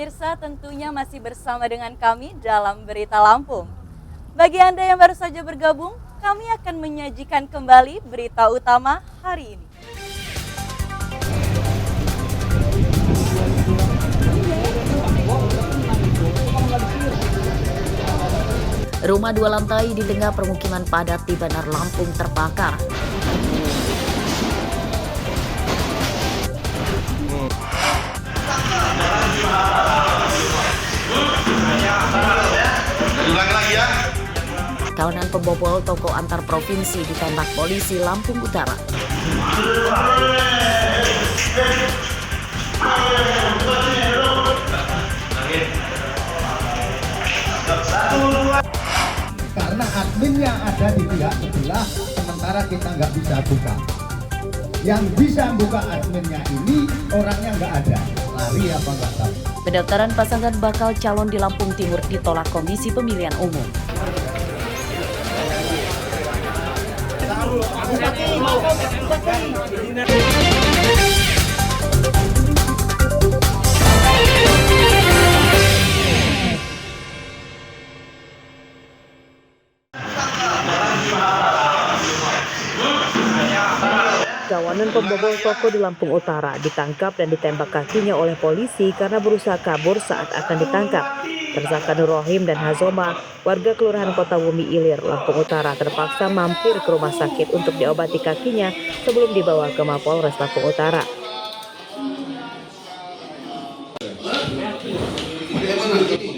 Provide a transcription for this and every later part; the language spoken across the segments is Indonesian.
pemirsa, tentunya masih bersama dengan kami dalam Berita Lampung. Bagi Anda yang baru saja bergabung, kami akan menyajikan kembali berita utama hari ini. Rumah 2 lantai di tengah permukiman padat di Bandar Lampung terbakar. Kawanan pembobol toko antar provinsi ditembak polisi Lampung Utara. Karena admin yang ada di pihak sebelah, sementara kita nggak bisa buka. Yang bisa buka adminnya ini orangnya nggak ada, lari apa nggak tahu. Pendaftaran pasangan bakal calon di Lampung Timur ditolak Komisi Pemilihan Umum. Kawanan pembobol toko di Lampung Utara ditangkap dan ditembak kakinya oleh polisi karena berusaha kabur saat akan ditangkap. Tersangka Nur Rohim dan Hazoma, warga Kelurahan Kota Bumi Ilir, Lampung Utara, terpaksa mampir ke rumah sakit untuk diobati kakinya sebelum dibawa ke Mapolres Lampung Utara.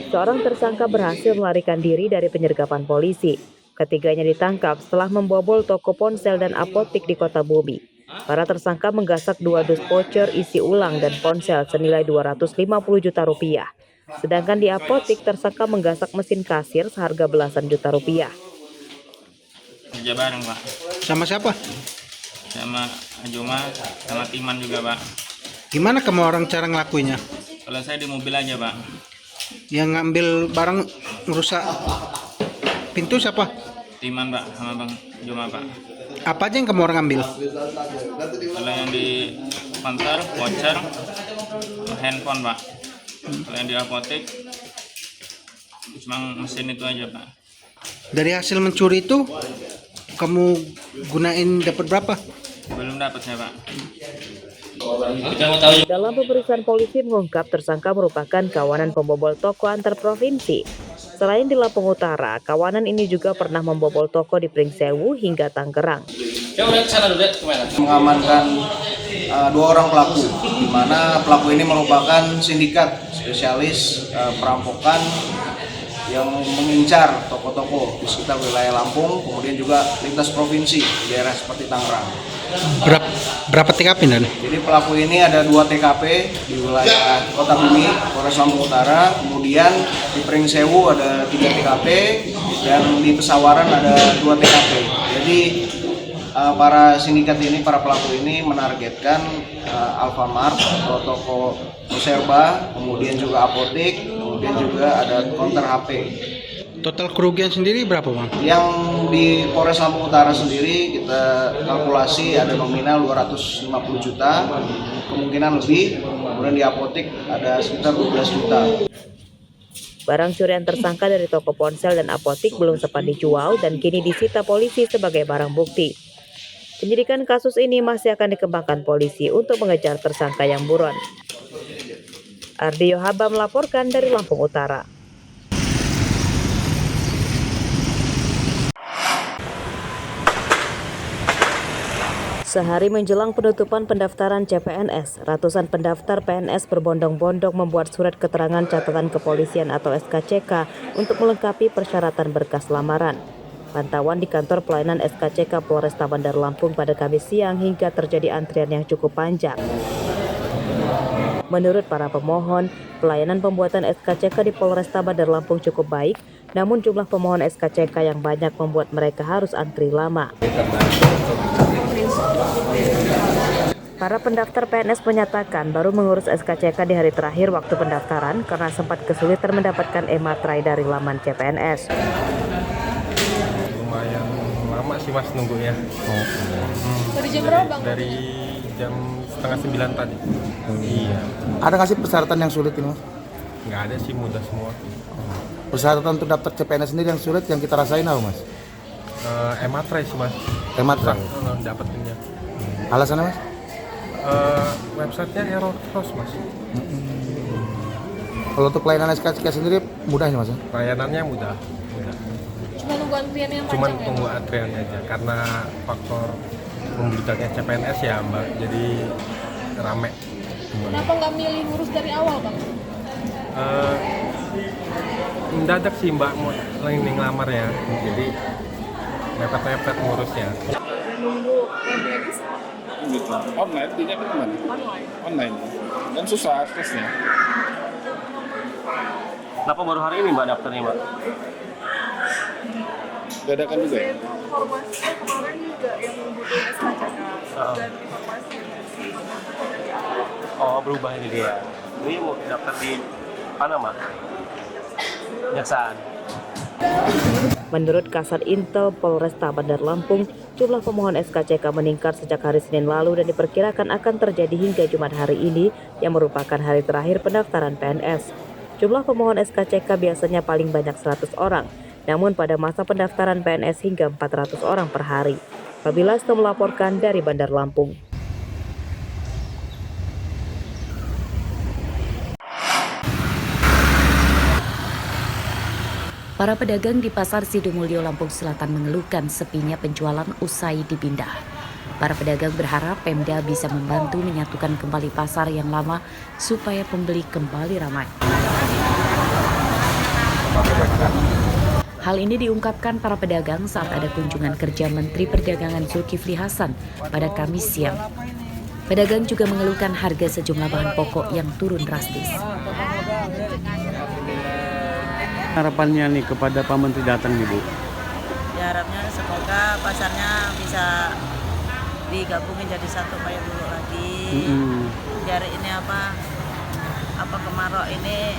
Seorang tersangka berhasil melarikan diri dari penyergapan polisi. Ketiganya ditangkap setelah membobol toko ponsel dan apotik di Kota Bumi. Para tersangka menggasak 2 dus voucher isi ulang dan ponsel senilai 250 juta rupiah. Sedangkan di apotik tersangka menggasak mesin kasir seharga belasan juta rupiah. Kerja bareng, Pak. Sama siapa? Sama Ajoma, sama Timan juga, Pak. Gimana kamu orang cara ngelakuinya? Kalau saya di mobil aja, Pak. Yang ngambil barang ngerusak pintu siapa? Timan, Pak, sama Bang Ajoma, Pak. Apa aja yang kamu orang ambil? Kalau yang di kantor, voucher, handphone, Pak. Kalau yang di apotek, cuma mesin itu aja, Pak. Dari hasil mencuri itu kamu gunain dapat berapa? Belum dapat saya, Pak. Dalam pemeriksaan polisi mengungkap tersangka merupakan kawanan pembobol toko antar provinsi. Selain di Lampung Utara, kawanan ini juga pernah membobol toko di Pringsewu hingga Tangerang. Mengamankan 2 orang pelaku, di mana pelaku ini merupakan sindikat spesialis perampokan yang mengincar toko-toko di sekitar wilayah Lampung, kemudian juga lintas provinsi di daerah seperti Tangerang. Berapa TKP dan? Jadi pelaku ini ada 2 TKP di wilayah Kota Bumi, Polres Lampung Utara, kemudian di Pringsewu ada 3 TKP dan di Pesawaran ada 2 TKP. Jadi para sindikat ini, para pelaku ini menargetkan Alfamart atau toko Serba, kemudian juga apotek, kemudian juga ada counter HP. Total kerugian sendiri berapa, Bang? Yang di Polres Lampung Utara sendiri kita kalkulasi ada nominal 250 juta, kemungkinan lebih, kemudian di apotek ada sekitar 12 juta. Barang curian tersangka dari toko ponsel dan apotik belum sempat dijual dan kini disita polisi sebagai barang bukti. Penyidikan kasus ini masih akan dikembangkan polisi untuk mengejar tersangka yang buron. Ardi Yohaba melaporkan dari Lampung Utara. Sehari menjelang penutupan pendaftaran CPNS, ratusan pendaftar PNS berbondong-bondong membuat surat keterangan catatan kepolisian atau SKCK untuk melengkapi persyaratan berkas lamaran. Pantauan di kantor pelayanan SKCK Polresta Bandar Lampung pada Kamis siang hingga terjadi antrian yang cukup panjang. Menurut para pemohon, pelayanan pembuatan SKCK di Polresta Bandar Lampung cukup baik, namun jumlah pemohon SKCK yang banyak membuat mereka harus antri lama. Para pendaftar PNS menyatakan baru mengurus SKCK di hari terakhir waktu pendaftaran karena sempat kesulitan mendapatkan e-materai dari laman CPNS. Lumayan lama sih Mas nunggunya. Dari jam berapa Bang? Dari jam 8:30 tadi. Iya. Ada nggak sih persyaratan yang sulit ini, Mas? Nggak ada sih, mudah semua. Persyaratan untuk daftar CPNS sendiri yang sulit yang kita rasain apa mas? Ematre sih mas. Ematre? Dapetinnya. Alasannya mas? Websitenya error terus mas. Kalau untuk pelayanan SKCK sendiri mudahnya mas? Layanannya mudah. Cuma nunggu antrian yang Cuman panjang tunggu antriannya aja karena faktor membludaknya CPNS ya mbak, jadi rame. Kenapa nggak milih ngurus dari awal bang? Mendadak sih mbak mau ngelamar ya, jadi mepet-mepet ngurusnya. Nunggu PBNS Online, dia mana? Online. Dan susah aksesnya. Kenapa baru hari ini mbak daftarnya mbak? Dadakan juga ya? Informasinya kemarin juga yang butuh SKCK dan informasi. Oh berubah ini dia. Ini mau daftar di mana mbak? Jaksaan. Menurut Kasat Intel Polresta Bandar Lampung, jumlah pemohon SKCK meningkat sejak hari Senin lalu dan diperkirakan akan terjadi hingga Jumat hari ini yang merupakan hari terakhir pendaftaran PNS. Jumlah pemohon SKCK biasanya paling banyak 100 orang, namun pada masa pendaftaran PNS hingga 400 orang per hari. Fabila melaporkan dari Bandar Lampung. Para pedagang di Pasar Sidomulyo, Lampung Selatan mengeluhkan sepinya penjualan usai dipindah. Para pedagang berharap Pemda bisa membantu menyatukan kembali pasar yang lama supaya pembeli kembali ramai. Hal ini diungkapkan para pedagang saat ada kunjungan kerja Menteri Perdagangan Zulkifli Hasan pada Kamis siang. Pedagang juga mengeluhkan harga sejumlah bahan pokok yang turun drastis. Harapannya nih kepada Pak Menteri datang nih Bu? Ya harapnya semoga pasarnya bisa digabungin jadi satu kayak dulu lagi. Biar ini apa kemarau ini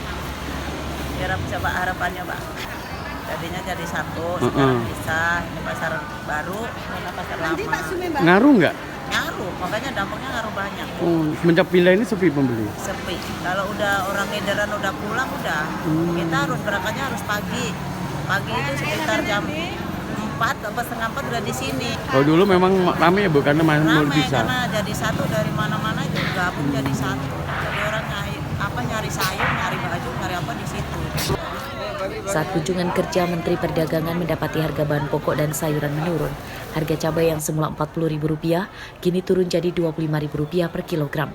biar bisa Pak harapannya Pak. Jadinya jadi satu, sekarang bisa ini pasar baru, mana pasar lama. Ngaruh nggak? Ngaruh, makanya dampaknya ngaruh banyak. Semenjak pindah ini sepi pembeli? Sepi. Kalau udah orang edaran udah pulang udah, kita harus berangkatnya harus pagi. Pagi itu sekitar jam 4 atau setengah 4 udah di sini. Kalau dulu memang ramai ya Bu, karena mau bisa. Karena jadi satu dari mana-mana itu gabung jadi satu. Jadi orang nyari sayur, nyari baju, nyari apa di situ. Saat kunjungan kerja, Menteri Perdagangan mendapati harga bahan pokok dan sayuran menurun. Harga cabai yang semula Rp40.000 kini turun jadi Rp25.000 per kilogram.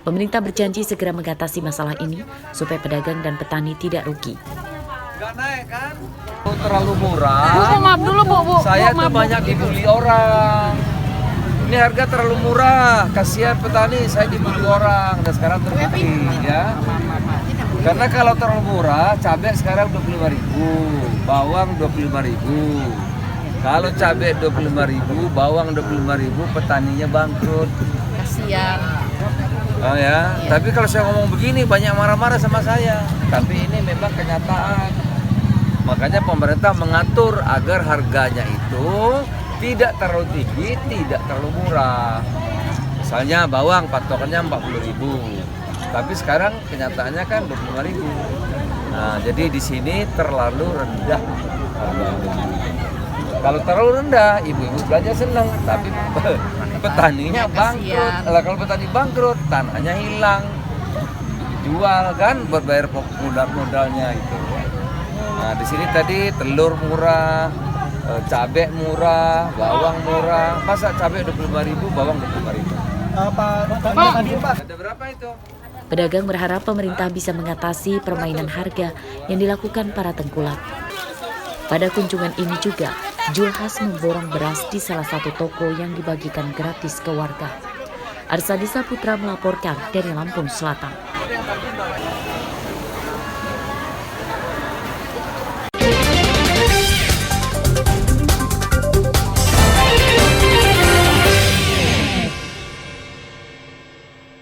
Pemerintah berjanji segera mengatasi masalah ini supaya pedagang dan petani tidak rugi. Gak naik kan? Terlalu murah. Maaf dulu Bu. Saya tuh banyak dibully orang. Ini harga terlalu murah. Kasihan petani, saya dibully orang dan sekarang terbukti ya. Karena kalau terlalu murah, cabai sekarang Rp25.000, bawang Rp25.000. Kalau cabai Rp25.000, bawang Rp25.000, petaninya bangkrut. Kasihan. Oh ya, tapi kalau saya ngomong begini banyak marah-marah sama saya. Tapi ini memang kenyataan. Makanya pemerintah mengatur agar harganya itu tidak terlalu tinggi, tidak terlalu murah. Misalnya bawang patokannya Rp40.000. Tapi sekarang kenyataannya kan Rp25.000. Nah, jadi di sini terlalu rendah. Kalau terlalu rendah, ibu-ibu belanja senang, tapi petaninya bangkrut. Kalau petani bangkrut, tanahnya hilang, dijual kan, berbayar modalnya itu. Nah, di sini tadi telur murah, cabai murah, bawang murah. Masa cabai Rp25.000, bawang Rp25.000? Ada berapa itu? Pedagang berharap pemerintah bisa mengatasi permainan harga yang dilakukan para tengkulak. Pada kunjungan ini juga, Julhas memborong beras di salah satu toko yang dibagikan gratis ke warga. Arsadisa Putra melaporkan dari Lampung Selatan.